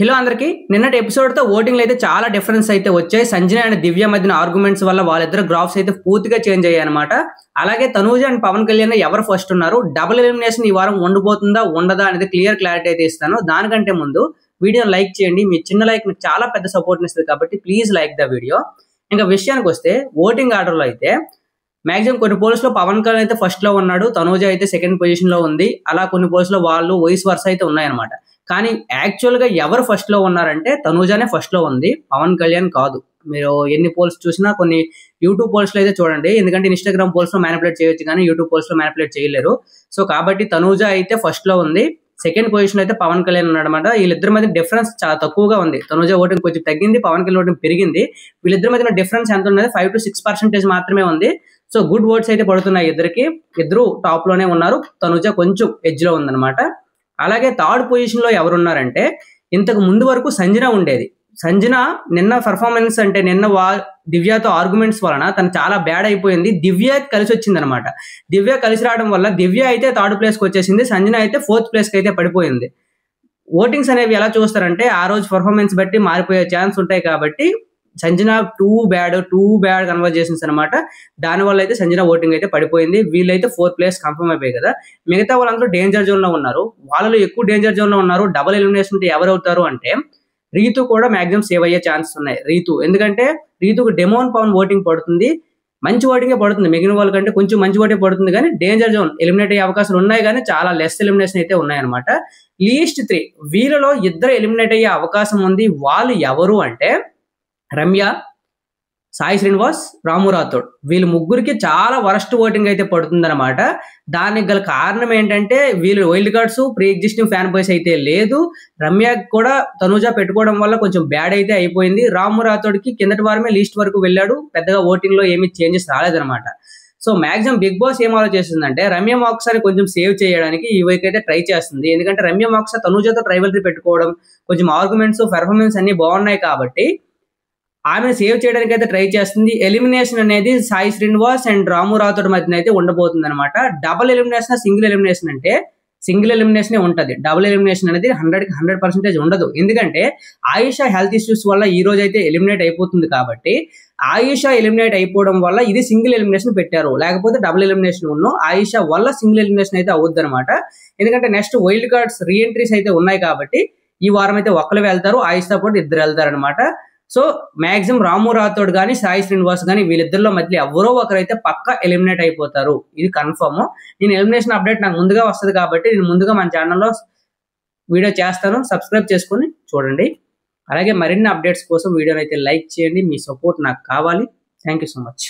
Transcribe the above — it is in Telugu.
హలో అందరికి నిన్నటి ఎపిసోడ్ తో ఓటింగ్ అయితే చాలా డిఫరెన్స్ అయితే వచ్చాయి. సంజన అండ్ దివ్య మధ్యన ఆర్గ్యుమెంట్స్ వల్ల వాళ్ళిద్దరు గ్రాఫ్స్ అయితే పూర్తిగా చేంజ్ అయ్యాయి అనమాట. అలాగే తనూజ అండ్ పవన్ కళ్యాణ్ ఎవరు ఫస్ట్ ఉన్నారు, డబుల్ ఎలిమినేషన్ ఈ వారం ఉండబోతుందా ఉండదా అనేది క్లియర్ క్లారిటీ అయితే ఇస్తాను. దానికంటే ముందు వీడియో లైక్ చేయండి. మీ చిన్న లైక్ మీకు చాలా పెద్ద సపోర్ట్ ఇస్తుంది కాబట్టి ప్లీజ్ లైక్ ద వీడియో. ఇంకా విషయానికి వస్తే ఓటింగ్ ఆర్డర్ లో అయితే మాక్సిమం కొన్ని పోల్స్ లో పవన్ కళ్యాణ్ అయితే ఫస్ట్ లో ఉన్నాడు, తనూజ అయితే సెకండ్ పొజిషన్ లో ఉంది. అలా కొన్ని పోల్స్ లో వాళ్ళు వైస్ వర్స అయితే ఉన్నాయన్నమాట. కానీ యాక్చువల్ గా ఎవరు ఫస్ట్ లో ఉన్నారంటే తనూజానే ఫస్ట్ లో ఉంది, పవన్ కళ్యాణ్ కాదు. మీరు ఎన్ని పోల్స్ చూసినా కొన్ని యూట్యూబ్ పోల్స్ లో అయితే చూడండి, ఎందుకంటే ఇన్స్టాగ్రామ్ పోల్స్ లో మ్యానిపులేట్ చేయొచ్చు కానీ యూట్యూబ్ పోల్స్ లో మ్యానిపులేట్ చేయలేరు. సో కాబట్టి తనూజ అయితే ఫస్ట్ లో ఉంది, సెకండ్ పొజిషన్ అయితే పవన్ కళ్యాణ్ ఉన్నాడు అనమాట. వీళ్ళిద్దరి మధ్య డిఫరెన్స్ చాలా తక్కువగా ఉంది. తనూజ ఓటింగ్ కొంచెం తగ్గింది, పవన్ కళ్యాణ్ ఓటింగ్ పెరిగింది. వీళ్ళిద్దరి మధ్య డిఫరెన్స్ ఎంత ఉన్నది 5 to 6% మాత్రమే ఉంది. సో గుడ్ ఓట్స్ అయితే పడుతున్నాయి ఇద్దరికి, ఇద్దరు టాప్ లోనే ఉన్నారు. తనూజ కొంచెం ఎడ్జ్ లో ఉందన్నమాట. అలాగే థర్డ్ పొజిషన్ లో ఎవరున్నారంటే ఇంతకు ముందు వరకు సంజన ఉండేది. సంజన నిన్న పర్ఫార్మెన్స్ అంటే నిన్న దివ్యతో ఆర్గ్యుమెంట్స్ వలన తను చాలా బ్యాడ్ అయిపోయింది. దివ్య కలిసి వచ్చింది అనమాట. దివ్య కలిసి రావడం వల్ల దివ్య అయితే థర్డ్ ప్లేస్ కి వచ్చేసింది, సంజన అయితే ఫోర్త్ ప్లేస్ కి అయితే పడిపోయింది. ఓటింగ్స్ అనేవి ఎలా చూస్తారంటే ఆ రోజు పర్ఫార్మెన్స్ బట్టి మారిపోయే ఛాన్స్ ఉంటాయి. కాబట్టి సంజన టూ బ్యాడ్ కన్వర్జేషన్స్ అనమాట. దానివల్ల అయితే సంజన ఓటింగ్ అయితే పడిపోయింది. వీళ్ళైతే 4th ప్లేస్ కన్ఫర్మ్ అయిపోయి కదా. మిగతా వాళ్ళందరూ డేంజర్ జోన్ లో ఉన్నారు. వాళ్ళలో ఎక్కువ డేంజర్ జోన్ లో ఉన్నారు. డబుల్ ఎలిమినేషన్ ఎవరు అవుతారు అంటే రీతు కూడా మాక్సిమం సేవ్ అయ్యే ఛాన్సెస్ ఉన్నాయి. రీతు ఎందుకంటే రీతుకు డెమోన్ పవన్ ఓటింగ్ పడుతుంది, మంచి ఓటింగే పడుతుంది. మిగిలిన వాళ్ళకంటే కొంచెం మంచి ఓటింగ్ పడుతుంది, కానీ డేంజర్ జోన్ ఎలిమినేట్ అయ్యే అవకాశాలు ఉన్నాయి, కానీ చాలా లెస్ ఎలిమినేషన్ అయితే ఉన్నాయన్నమాట. లీస్ట్ 3 వీళ్ళలో ఇద్దరు ఎలిమినేట్ అయ్యే అవకాశం ఉంది. వాళ్ళు ఎవరు అంటే రమ్య, సాయి శ్రీనివాస్, రాము రాథోడ్. వీళ్ళు ముగ్గురికి చాలా వరస్ట్ ఓటింగ్ అయితే పడుతుందన్నమాట. దానికి గల కారణం ఏంటంటే వీళ్ళు wild cards pre existing fan boys అయితే లేదు. రమ్య కూడా తనూజ పెట్టుకోవడం వల్ల కొంచెం బ్యాడ్ అయితే అయిపోయింది. రాము రాథోడ్కి కిందటి వారమే లీస్ట్ వరకు వెళ్ళాడు, పెద్దగా ఓటింగ్ లో ఏమి చేంజెస్ రాలేదన్నమాట. సో మాక్సిమం బిగ్ బాస్ ఏం ఆలోచిస్తుందంటే రమ్య మోక్సాని కొంచెం సేవ్ చేయడానికి ఈ వైపు అయితే ట్రై చేస్తుంది. ఎందుకంటే రమ్య మోక్సా తనూజతో ట్రైవల్రీ పెట్టుకోవడం, కొంచెం ఆర్గ్యుమెంట్స్ పెర్ఫార్మెన్స్ అన్ని బాగున్నాయి కాబట్టి ఆమెను సేవ్ చేయడానికి అయితే ట్రై చేస్తుంది. ఎలిమినేషన్ అనేది సాయి శ్రీనివాస్ అండ్ రాము రాథోడ్ మధ్యన అయితే ఉండబోతుంది అనమాట. డబుల్ ఎలిమినేషన్ సింగిల్ ఎలిమినేషన్ అంటే సింగిల్ ఎలిమినేషన్ ఉంటుంది, డబుల్ ఎలిమినేషన్ అనేది 100కి 100% ఉండదు. ఎందుకంటే ఆయుష హెల్త్ ఇష్యూస్ వల్ల ఈ రోజు అయితే ఎలిమినేట్ అయిపోతుంది. కాబట్టి ఆయుష ఎలిమినేట్ అయిపోవడం వల్ల ఇది సింగిల్ ఎలిమినేషన్ పెట్టారు, లేకపోతే డబుల్ ఎలిమినేషన్ ఉన్న ఆయుష వల్ల సింగిల్ ఎలిమినేషన్ అయితే అవుద్ది అనమాట. ఎందుకంటే నెక్స్ట్ వైల్డ్ కార్డ్స్ రీఎంట్రీస్ అయితే ఉన్నాయి కాబట్టి ఈ వారం అయితే ఒక్కరు వెళ్తారు, ఆయుషతో పాటు ఇద్దరు వెళ్తారు అనమాట. సో మాక్సిమం రాము రాథోడ్ కానీ సాయి శ్రీనివాస్ కానీ వీళ్ళిద్దరిలో మధ్య ఎవరో ఒకరైతే పక్కా ఎలిమినేట్ అయిపోతారు, ఇది కన్ఫర్మ్. నేను ఎలిమినేషన్ అప్డేట్ నాకు ముందుగా వస్తుంది కాబట్టి నేను ముందుగా మన ఛానల్లో వీడియో చేస్తాను, సబ్స్క్రైబ్ చేసుకొని చూడండి. అలాగే మరిన్ని అప్డేట్స్ కోసం వీడియోని అయితే లైక్ చేయండి, మీ సపోర్ట్ నాకు కావాలి. Thank you so much.